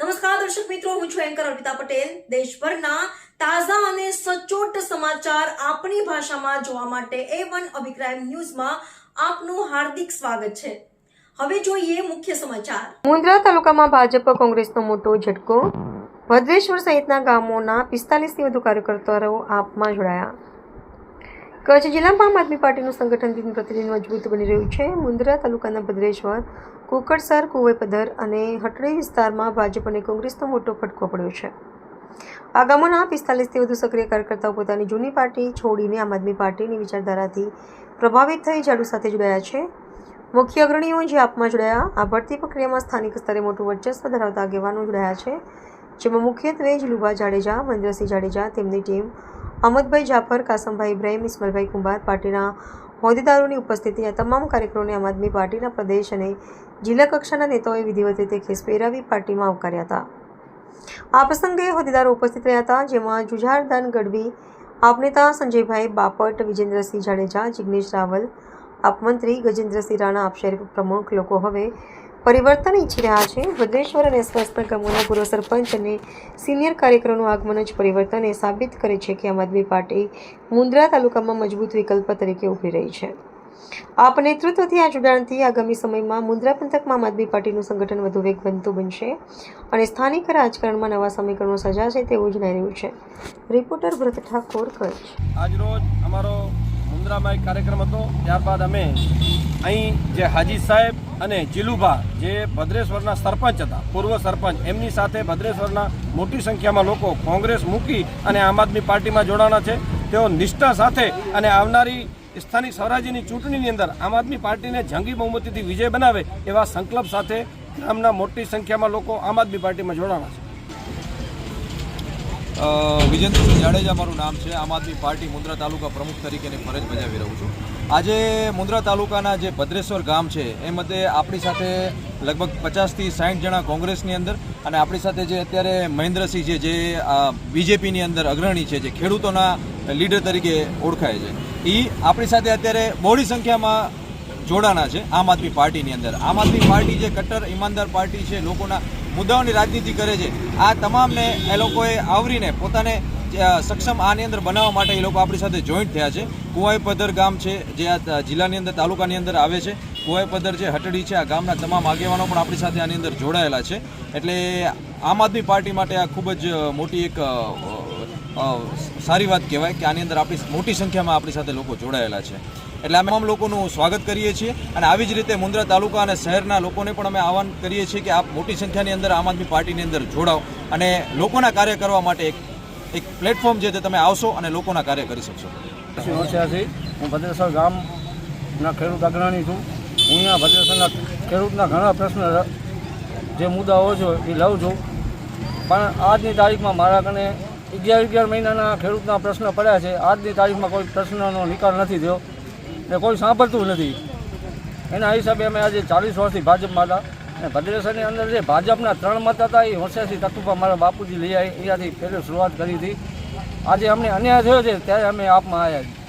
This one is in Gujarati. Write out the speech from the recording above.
નમસ્કાર દર્શક મિત્રો, હું છું એન્કર અર્પિતા પટેલ। દેશભરના તાજા અને સચોટ સમાચાર આપણી ભાષામાં જોવા માટે A1 અભિપ્રાય ન્યૂઝમાં આપનું હાર્દિક સ્વાગત છે। હવે જોઈએ મુખ્ય સમાચાર। મુન્દ્રા તાલુકામાં ભાજપ કોંગ્રેસનો મોટો ઝટકો। ભદ્રેશ્વર સહિતના ગામોના 45થી વધુ કાર્યકર્તાઓ આપમાં જોડાયા। કચ્છ જિલ્લામાં આમ આદમી પાર્ટીનું સંગઠન દિન પ્રતિદિન મજબૂત બની રહ્યું છે। મુન્દ્રા તાલુકાના ભદ્રેશ્વર, કુકડસર, કુવાઈપદર અને હટડી વિસ્તારમાં ભાજપ અને કોંગ્રેસનો મોટો ફટકો પડ્યો છે। આ ગામોના 45થી વધુ સક્રિય કાર્યકર્તાઓ પોતાની જૂની પાર્ટી છોડીને આમ આદમી પાર્ટીની વિચારધારાથી પ્રભાવિત થઈ ઝાડુ સાથે જોડાયા છે। મુખ્ય અગ્રણીઓ જે આપમાં જોડાયા। આ ભરતી પ્રક્રિયામાં સ્થાનિક સ્તરે મોટું વર્ચસ્વ ધરાવતા આગેવાનો જોડાયા છે, જેમાં મુખ્યત્વે જીલુભા જાડેજા, મહેન્દ્રસિંહ જાડેજા, તેમની ટીમ, અહમદભાઈ જાફર, કાસમભાઈ ઇબ્રાહીમ, ઇસ્માઇલભાઈ કુંભાર, પાર્ટીના હોદ્દેદારોની ઉપસ્થિતિ। આ તમામ કાર્યક્રમોને આમ આદમી પાર્ટીના પ્રદેશ અને જિલ્લા કક્ષાના નેતાઓએ વિધિવત રીતે ખેસ પહેરાવી પાર્ટીમાં આવકાર્યા હતા। આ પ્રસંગે હોદ્દેદારો ઉપસ્થિત રહ્યા હતા, જેમાં જુઝારદાન ગઢવી, આપ નેતા સંજયભાઈ બાપટ, વિજેન્દ્રસિંહ જાડેજા, જિગ્નેશ રાવલ, આપ મંત્રી ગજેન્દ્રસિંહ રાણા, આપ શહેર પ્રમુખ લોકો હવે પરિવર્તન ઈચ્છી રહ્યા છે। ભદ્રેશ્વર અને આસપાસના ગામોના પૂર્વ સરપંચ અને સિનિયર કાર્યકરોનું આગમન જ પરિવર્તન એ સાબિત કરે છે કે આમ આદમી પાર્ટી મુન્દ્રા તાલુકામાં મજબૂત વિકલ્પ તરીકે ઉભરી રહી છે। આપ નેતૃત્વથી આ જોડાણથી આગામી સમયમાં મુન્દ્રા પંથકમાં આમ આદમી પાર્ટીનું સંગઠન વધુ વેગવંતું બનશે અને સ્થાનિક રાજકારણમાં નવા સમીકરણો સર્જાશે તેવું જણાઈ રહ્યું છે। રિપોર્ટર ભરત ઠાકોર, કચ્છ। આજરોજ અમારો મુન્દ્રામાં એક કાર્યક્રમ હતો, ત્યારબાદ અમે અહીં જે હાજી સાહેબ અને જીલુભા જે ભદ્રેશ્વરના સરપંચ હતા, પૂર્વ સરપંચ, એમની સાથે ભદ્રેશ્વરના મોટી સંખ્યામાં લોકો કોંગ્રેસ મૂકી અને આમ આદમી પાર્ટીમાં જોડાણા છે। તેઓ નિષ્ઠા સાથે અને આવનારી સ્થાનિક સ્વરાજ્યની ચૂંટણીની અંદર આમ આદમી પાર્ટીને જંગી બહુમતીથી વિજય બનાવે એવા સંકલ્પ સાથે ગામના મોટી સંખ્યામાં લોકો આમ આદમી પાર્ટીમાં જોડાણા છે। વિજેન્દ્રસિંહ જાડેજા મારું નામ છે। આમ આદમી પાર્ટી મુન્દ્રા તાલુકા પ્રમુખ તરીકેની ફરજ બજાવી રહ્યો છું। આજે મુન્દ્રા તાલુકાના જે ભદ્રેશ્વર ગામ છે એ મધ્યે આપણી સાથે લગભગ 50થી 60 જણા કોંગ્રેસની અંદર અને આપણી સાથે જે અત્યારે મહેન્દ્રસિંહ છે જે બીજેપીની અંદર અગ્રણી છે, જે ખેડૂતોના લીડર તરીકે ઓળખાય છે, એ આપણી સાથે અત્યારે બહોળી સંખ્યામાં જોડાણા છે આમ આદમી પાર્ટીની અંદર। આમ આદમી પાર્ટી જે કટ્ટર ઈમાનદાર પાર્ટી છે, લોકોના મુદ્દાઓની રાજનીતિ કરે છે, આ તમામને એ લોકોએ આવરીને પોતાને સક્ષમ આની અંદર બનાવવા માટે એ લોકો આપણી સાથે જોઈન્ટ થયા છે। કુવાઈપદર ગામ છે જે આ જિલ્લાની અંદર તાલુકાની અંદર આવે છે, કુવાઈપદર છે, હટડી છે, આ ગામના તમામ આગેવાનો પણ આપણી સાથે આની અંદર જોડાયેલા છે। એટલે આમ આદમી પાર્ટી માટે આ ખૂબ જ મોટી એક સારી વાત કહેવાય કે આની અંદર આપણી મોટી સંખ્યામાં આપણી સાથે લોકો જોડાયેલા છે। એટલે અમે તમામ લોકોનું સ્વાગત કરીએ છીએ અને આવી જ રીતે મુન્દ્રા તાલુકા અને શહેરના લોકોને પણ અમે આહવાન કરીએ છીએ કે આપ મોટી સંખ્યાની અંદર આમ આદમી પાર્ટીની અંદર જોડાઓ અને લોકોના કાર્ય કરવા માટે એક પ્લેટફોર્મ છે તે તમે આવશો અને લોકોના કાર્ય કરી શકશો। હું ભદ્રેશ્વર ગામના ખેડૂત અગ્રણી છું। હું અહીંયા ભદ્રેશ્વરના ખેડૂતના ઘણા પ્રશ્ન જે મુદ્દાઓ છે એ લઉં છું, પણ આજની તારીખમાં મારા કને 11 મહિનાના ખેડૂતના પ્રશ્ન પડ્યા છે। આજની તારીખમાં કોઈ પ્રશ્નનો નિકાલ નથી થયો ને કોઈ સાંભળતું નથી। એના હિસાબે અમે આજે 40 વર્ષથી ભાજપમાં હતા અને ભદ્રેશ્વરની અંદર જે ભાજપના 3 મત હતા એ 88 તત્વમાં મારા બાપુજી લઈ આવી, અહીંયાથી પહેલી શરૂઆત કરી હતી। આજે અમને અન્યાય થયો છે ત્યારે અમે આપમાં આવ્યા છીએ।